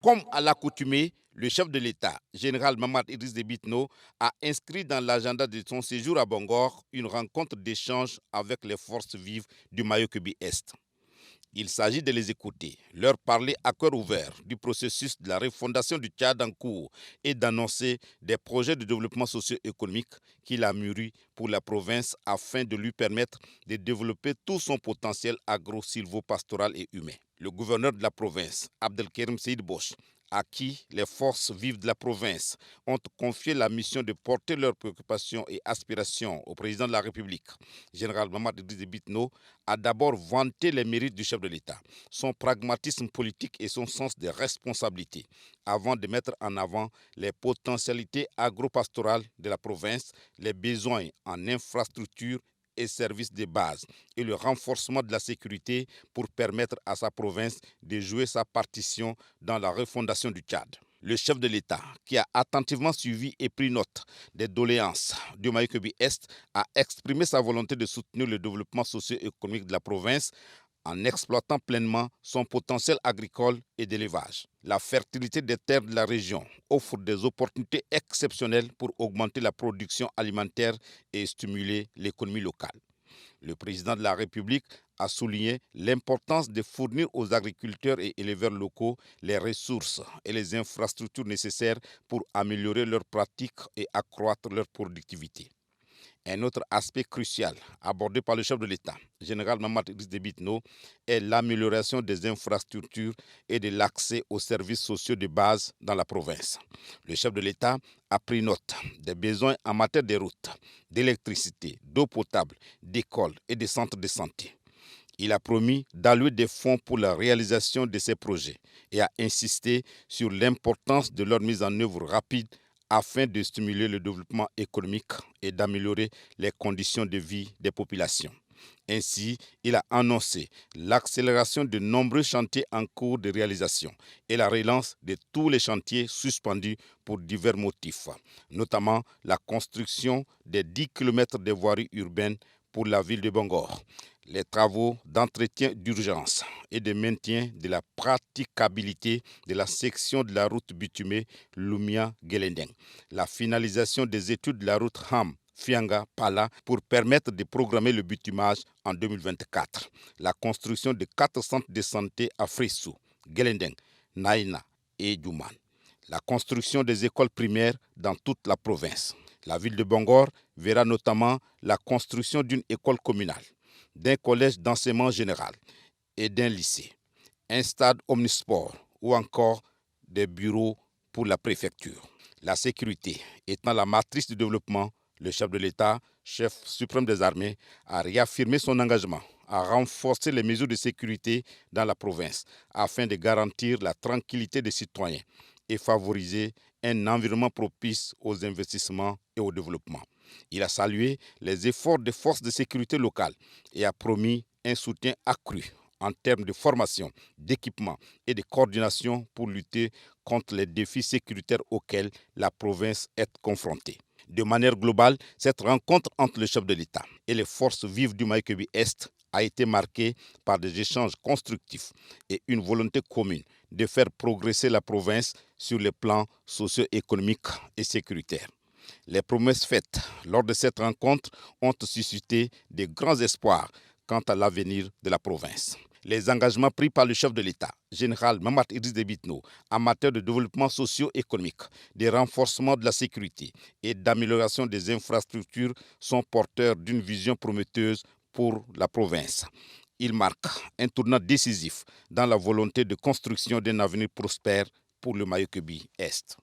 Comme à l'accoutumée, le chef de l'État, général Mamad Idriss Déby Itno, a inscrit dans l'agenda de son séjour à Bangor une rencontre d'échange avec les forces vives du Mayo-Kébi-Est. Il s'agit de les écouter, leur parler à cœur ouvert du processus de la refondation du Tchad en cours et d'annoncer des projets de développement socio-économique qu'il a mûris pour la province afin de lui permettre de développer tout son potentiel agro-silvopastoral et humain. Le gouverneur de la province, Abdelkerim Seyd Bosch, à qui les forces vives de la province ont confié la mission de porter leurs préoccupations et aspirations au président de la République, général Mamad Idriss Déby Itno, a d'abord vanté les mérites du chef de l'État, son pragmatisme politique et son sens des responsabilités, avant de mettre en avant les potentialités agro-pastorales de la province, les besoins en infrastructures et services de base et le renforcement de la sécurité pour permettre à sa province de jouer sa partition dans la refondation du Tchad. Le chef de l'État, qui a attentivement suivi et pris note des doléances du Mayo-Kébi-Est, a exprimé sa volonté de soutenir le développement socio-économique de la province en exploitant pleinement son potentiel agricole et d'élevage. La fertilité des terres de la région offre des opportunités exceptionnelles pour augmenter la production alimentaire et stimuler l'économie locale. Le président de la République a souligné l'importance de fournir aux agriculteurs et éleveurs locaux les ressources et les infrastructures nécessaires pour améliorer leurs pratiques et accroître leur productivité. Un autre aspect crucial abordé par le chef de l'État, général Mamad Idriss Déby Itno, est l'amélioration des infrastructures et de l'accès aux services sociaux de base dans la province. Le chef de l'État a pris note des besoins en matière de routes, d'électricité, d'eau potable, d'écoles et de centres de santé. Il a promis d'allouer des fonds pour la réalisation de ces projets et a insisté sur l'importance de leur mise en œuvre rapide afin de stimuler le développement économique et d'améliorer les conditions de vie des populations. Ainsi, il a annoncé l'accélération de nombreux chantiers en cours de réalisation et la relance de tous les chantiers suspendus pour divers motifs, notamment la construction des 10 km de voiries urbaines pour la ville de Bangor, les travaux d'entretien d'urgence et de maintien de la praticabilité de la section de la route bitumée Lumia-Gelendeng, la finalisation des études de la route Ham Fianga-Pala pour permettre de programmer le bitumage en 2024. La construction de 4 centres de santé à Frissou, Gelendeng, Naïna et Djouman. La construction des écoles primaires dans toute la province. La ville de Bangor verra notamment la construction d'une école communale, d'un collège d'enseignement général et d'un lycée, un stade omnisport ou encore des bureaux pour la préfecture. La sécurité étant la matrice du développement, le chef de l'État, chef suprême des armées, a réaffirmé son engagement à renforcer les mesures de sécurité dans la province afin de garantir la tranquillité des citoyens et favoriser un environnement propice aux investissements et au développement. Il a salué les efforts des forces de sécurité locales et a promis un soutien accru en termes de formation, d'équipement et de coordination pour lutter contre les défis sécuritaires auxquels la province est confrontée. De manière globale, cette rencontre entre le chef de l'État et les forces vives du Mayo-Kébi-Est a été marquée par des échanges constructifs et une volonté commune de faire progresser la province sur les plans socio-économiques et sécuritaires. Les promesses faites lors de cette rencontre ont suscité de grands espoirs quant à l'avenir de la province. Les engagements pris par le chef de l'État, général Mamad Idriss Déby Itno, en matière de développement socio-économique, de renforcement de la sécurité et d'amélioration des infrastructures sont porteurs d'une vision prometteuse pour la province. Ils marquent un tournant décisif dans la volonté de construction d'un avenir prospère pour le Mayo-Kébi-Est.